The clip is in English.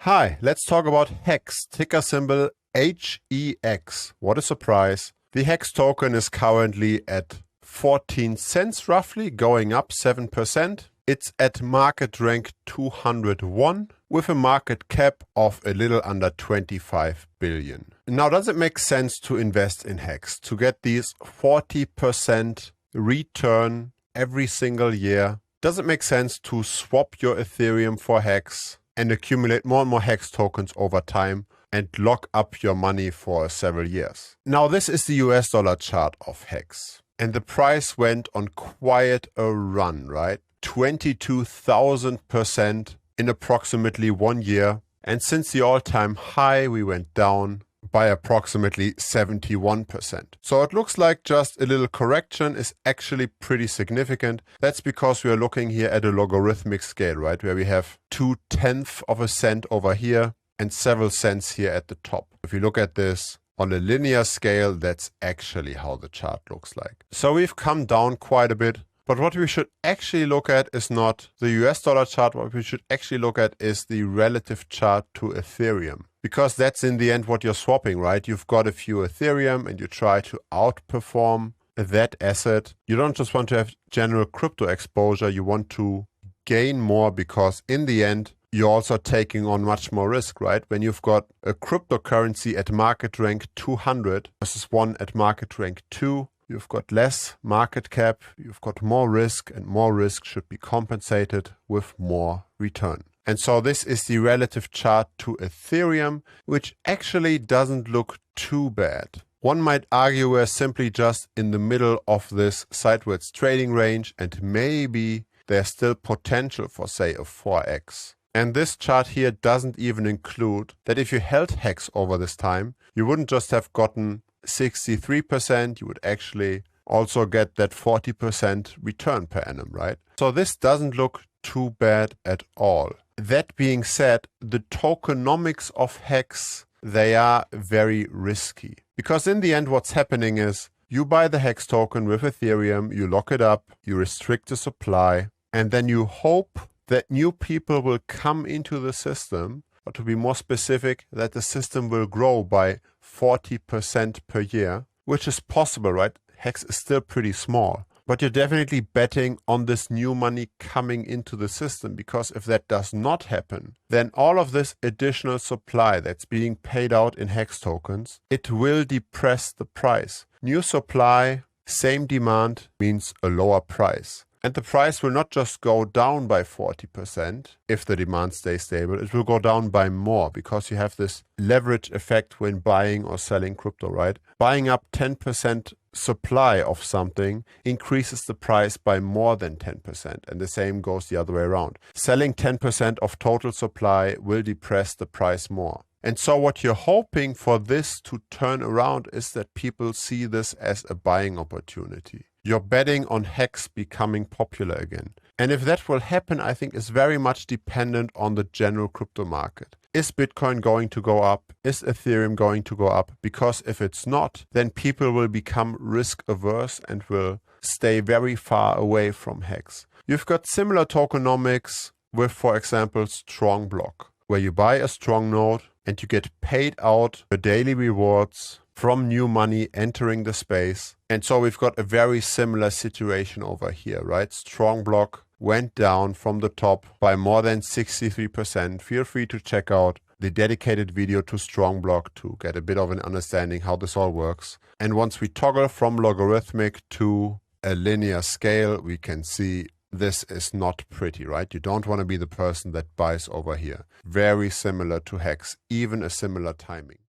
Hi, let's talk about HEX, ticker symbol HEX. What a surprise. The HEX token is currently at 14 cents roughly, going up 7%. It's at market rank 201 with a market cap of a little under 25 billion. Now, does it make sense to invest in HEX to get these 40% return every single year? Does it make sense to swap your Ethereum for HEX and accumulate more and more HEX tokens over time and lock up your money for several years? Now, this is the US dollar chart of HEX. And the price went on quite a run, right? 22,000% in approximately 1 year. And since the all-time high, we went down by approximately 71%. So it looks like just a little correction is actually pretty significant. That's because we are looking here at a logarithmic scale, right? Where we have 0.2 of a cent over here and several cents here at the top. If you look at this on a linear scale, that's actually how the chart looks like. So we've come down quite a bit. But what we should actually look at is not the US dollar chart. What we should actually look at is the relative chart to Ethereum. Because that's in the end what you're swapping, right? You've got a few Ethereum and you try to outperform that asset. You don't just want to have general crypto exposure. You want to gain more because in the end, you're also taking on much more risk, right? When you've got a cryptocurrency at market rank 200 versus one at market rank 2, you've got less market cap, you've got more risk, and more risk should be compensated with more return. And so this is the relative chart to Ethereum, which actually doesn't look too bad. One might argue we're simply just in the middle of this sideways trading range, and maybe there's still potential for, say, a 4x. And this chart here doesn't even include that if you held HEX over this time, you wouldn't just have gotten 63%, you would actually also get that 40% return per annum, right? So this doesn't look too bad at all. That being said, the tokenomics of HEX, they are very risky. Because in the end, what's happening is you buy the HEX token with Ethereum, you lock it up, you restrict the supply, and then you hope that new people will come into the system, or to be more specific, that the system will grow by 40% per year, which is possible, right? HEX is still pretty small, but you're definitely betting on this new money coming into the system, because if that does not happen, then all of this additional supply that's being paid out in HEX tokens, it will depress the price. New supply, same demand means a lower price. And the price will not just go down by 40% if the demand stays stable, it will go down by more because you have this leverage effect when buying or selling crypto, right? Buying up 10% supply of something increases the price by more than 10%, and the same goes the other way around. Selling 10% of total supply will depress the price more. And so what you're hoping for this to turn around is that people see this as a buying opportunity. You're betting on HEX becoming popular again. And if that will happen, I think is very much dependent on the general crypto market. Is Bitcoin going to go up? Is Ethereum going to go up? Because if it's not, then people will become risk averse and will stay very far away from HEX. You've got similar tokenomics with, for example, Strong Block, where you buy a strong node and you get paid out the daily rewards from new money entering the space. And so we've got a very similar situation over here, right? Strong Block went down from the top by more than 63%. Feel free to check out the dedicated video to Strong Block to get a bit of an understanding how this all works. And once we toggle from logarithmic to a linear scale, we can see this is not pretty, right? You don't want to be the person that buys over here. Very similar to HEX, even a similar timing.